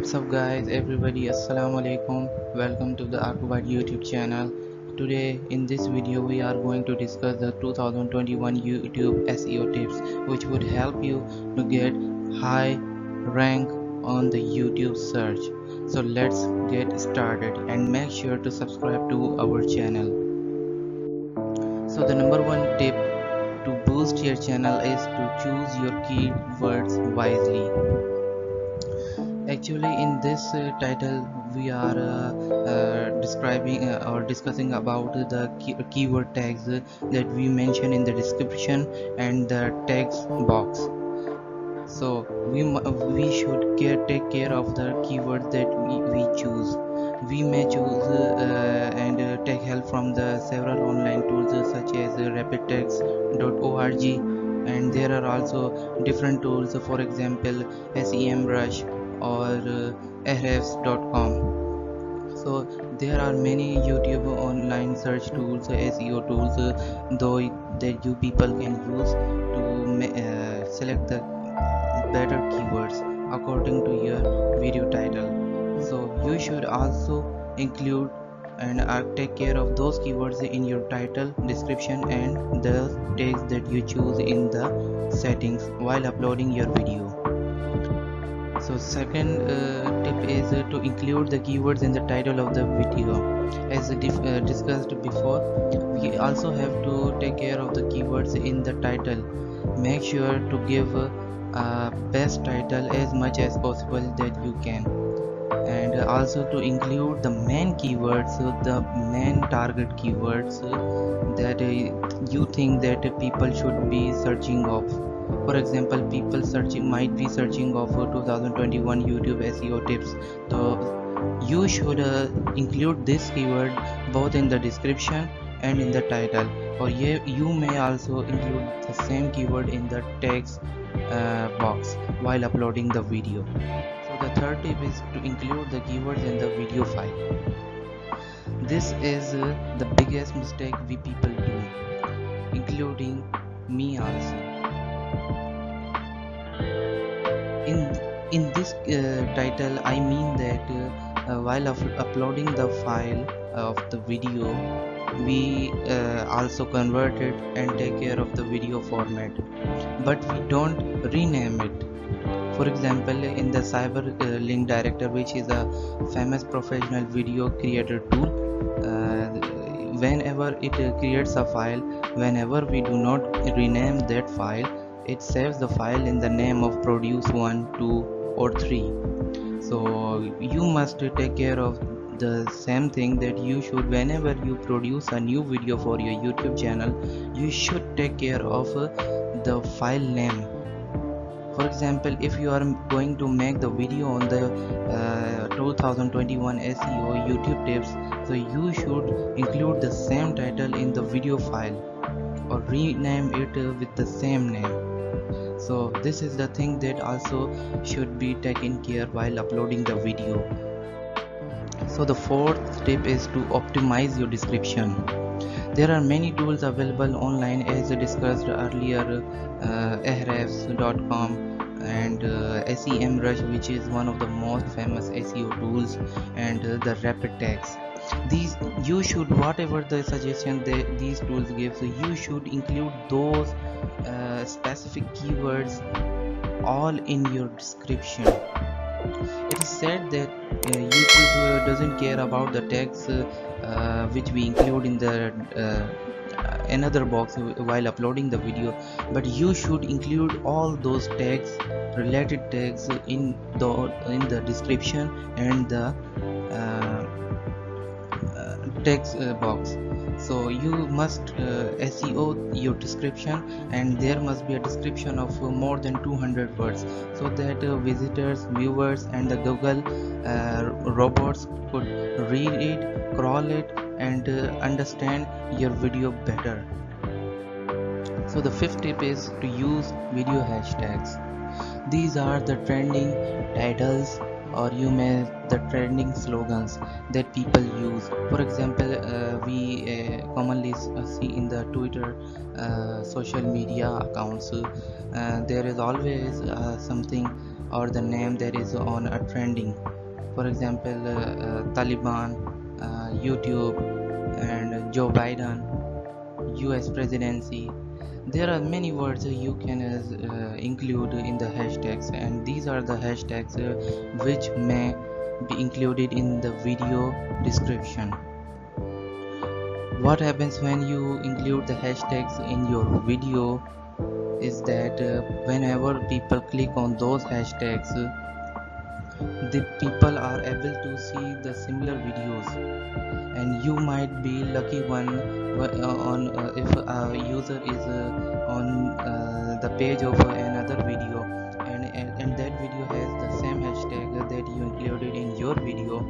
What's up guys, everybody, assalamu alaikum. Welcome to the Arcobite YouTube channel. Today in this video we are going to discuss the 2021 YouTube SEO tips which would help you to get high rank on the YouTube search. So let's get started and make sure to subscribe to our channel. So the number one tip to boost your channel is to choose your keywords wisely. Actually, in this title we are describing or discussing about the keyword tags that we mention in the description and the tags box. So we should take care of the keywords that we choose. We may choose and take help from the several online tools such as rapidtext.org, and there are also different tools, for example SEM Rush or Ahrefs.com. So there are many YouTube online search tools, SEO tools, though that you people can use to select the better keywords according to your video title. So you should also include and take care of those keywords in your title, description and the tags that you choose in the settings while uploading your video. So second tip is to include the keywords in the title of the video. As discussed before, we also have to take care of the keywords in the title. Make sure to give a best title as much as possible that you can, and also to include the main keywords, the main target keywords that you think that people should be searching of. For example, people might be searching of 2021 YouTube SEO tips, so you should include this keyword both in the description and in the title, or you may also include the same keyword in the text box while uploading the video. So the third tip is to include the keywords in the video file. This is the biggest mistake we people do, including me also. In this title, I mean that while uploading the file of the video, we also convert it and take care of the video format, but we don't rename it. For example, in the Cyber Link Director, which is a famous professional video creator tool, whenever it creates a file, whenever we do not rename that file, it saves the file in the name of produce 1, 2 or 3. So you must take care of the same thing, that you should, whenever you produce a new video for your YouTube channel, you should take care of the file name. For example, if you are going to make the video on the 2021 SEO YouTube tips, so you should include the same title in the video file or rename it with the same name. So this is the thing that also should be taken care while uploading the video. So the fourth tip is to optimize your description. There are many tools available online, as discussed earlier, Ahrefs.com and SEM Rush, which is one of the most famous SEO tools, and the rapid text. These you should, whatever the suggestion these tools give, so you should include those specific keywords all in your description. It is said that YouTube doesn't care about the tags which we include in the another box while uploading the video, but you should include all those tags, related tags, in the description and the text box. So you must SEO your description, and there must be a description of more than 200 words, so that visitors, viewers and the Google robots could read it, crawl it and understand your video better. So the fifth tip is to use video hashtags. These are the trending titles, or you may the trending slogans that people use. For example, we commonly see in the Twitter social media accounts, there is always something or the name that is on a trending. For example, Taliban, YouTube, and Joe Biden, US presidency. There are many words you can include in the hashtags, and these are the hashtags which may be included in the video description. What happens when you include the hashtags in your video is that whenever people click on those hashtags, the people are able to see the similar videos, and you might be lucky one on if a user is on the page of another video, and that video has the same hashtag that you included in your video.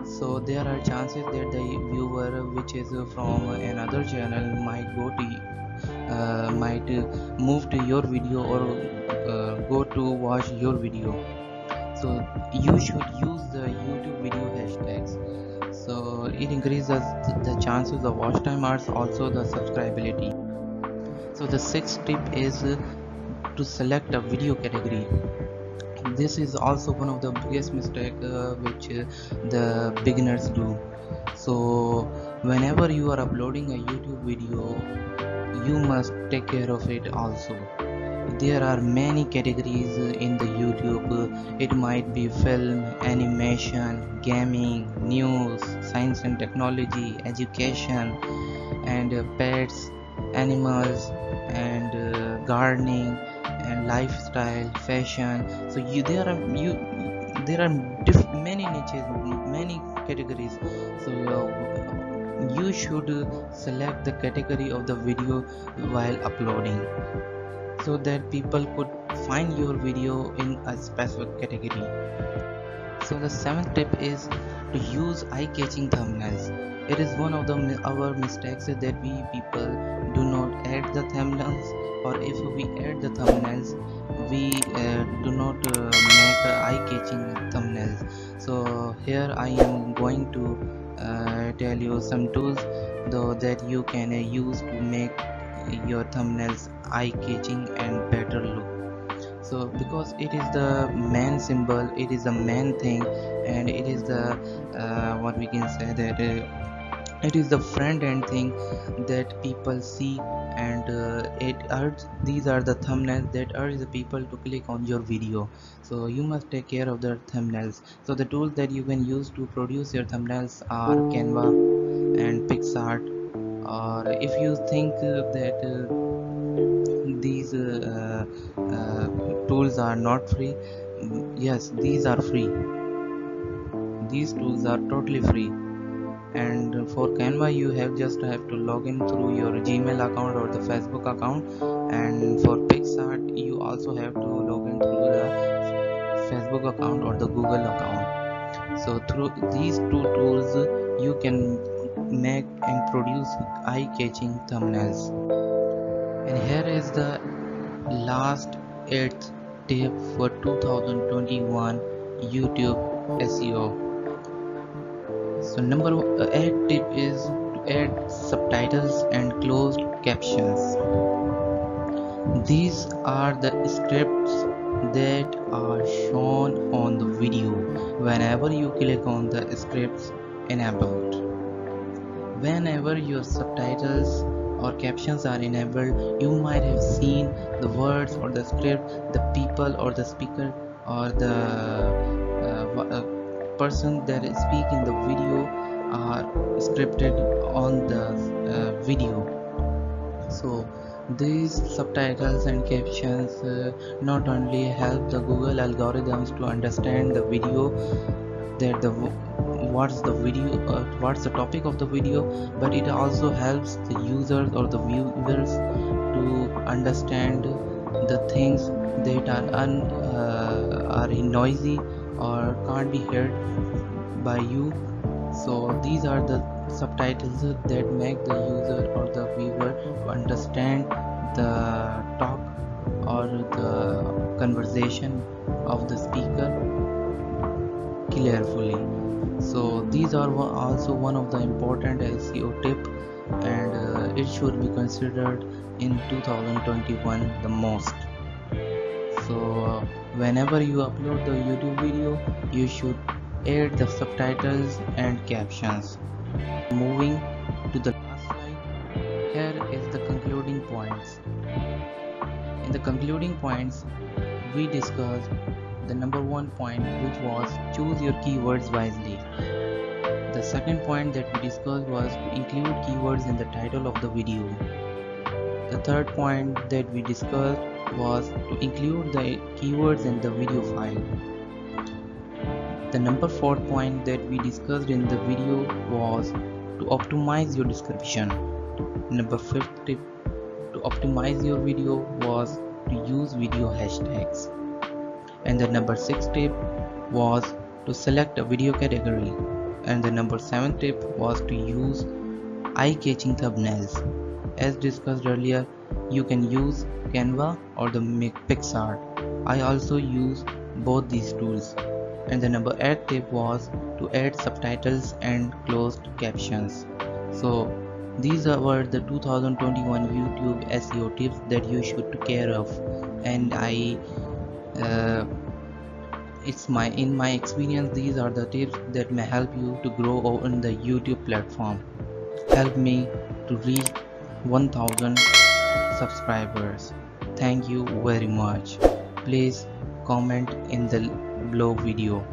So there are chances that the viewer which is from another channel might move to your video, or go to watch your video. So you should use the YouTube video hashtags, so it increases the chances of watch time, or also the subscribability. So the sixth tip is to select a video category. This is also one of the biggest mistake which the beginners do. So whenever you are uploading a YouTube video, you must take care of it also. There are many categories in the YouTube. It might be film, animation, gaming, news, science and technology, education, and pets, animals, and gardening, and lifestyle, fashion. So there are many niches, many categories. So you should select the category of the video while uploading, so that people could find your video in a specific category. So the seventh tip is to use eye-catching thumbnails. It is one of our mistakes that we people do not add the thumbnails, or if we add the thumbnails, we do not make eye-catching thumbnails. So here I am going to tell you some tools though that you can use to make your thumbnails eye-catching and better look. So because it is the main symbol, it is the main thing, and it is the what we can say that it is the front end thing that people see, and these are the thumbnails that urge the people to click on your video. So you must take care of the thumbnails. So the tools that you can use to produce your thumbnails are Canva and PixArt. Or if you think that these tools are not free, yes, these are free. These tools are totally free. And for Canva, you just have to log in through your Gmail account or the Facebook account, and for PixArt you also have to log in through the Facebook account or the Google account. So through these two tools you can make and produce eye-catching thumbnails. And here is the last 8th tip for 2021 YouTube SEO. So number 8 tip is to add subtitles and closed captions. These are the scripts that are shown on the video whenever you click on the scripts enabled. Whenever your subtitles or captions are enabled, you might have seen the words or the script, the people or the speaker or the person that is speaking the video are scripted on the video. So these subtitles and captions not only help the Google algorithms to understand the video, that what's the topic of the video, but it also helps the users or the viewers to understand the things that are noisy or can't be heard by you. So these are the subtitles that make the user or the viewer to understand the talk or the conversation of the speaker carefully. So these are also one of the important SEO tip, and it should be considered in 2021 the most. So whenever you upload the YouTube video, you should add the subtitles and captions. Moving to the last slide, here is the concluding points. In the concluding points, we discussed the number one point, which was choose your keywords wisely. The second point that we discussed was to include keywords in the title of the video. The third point that we discussed was to include the keywords in the video file. The number fourth point that we discussed in the video was to optimize your description. Number fifth tip to optimize your video was to use video hashtags. And the number 6 tip was to select a video category. And the number 7 tip was to use eye-catching thumbnails. As discussed earlier, you can use Canva or the Pixar. I also use both these tools. And the number 8 tip was to add subtitles and closed captions. So these were the 2021 YouTube SEO tips that you should take care of. And in my experience, these are the tips that may help you to grow on the YouTube platform. Help me to reach 1000 subscribers. Thank you very much. Please comment in the below video.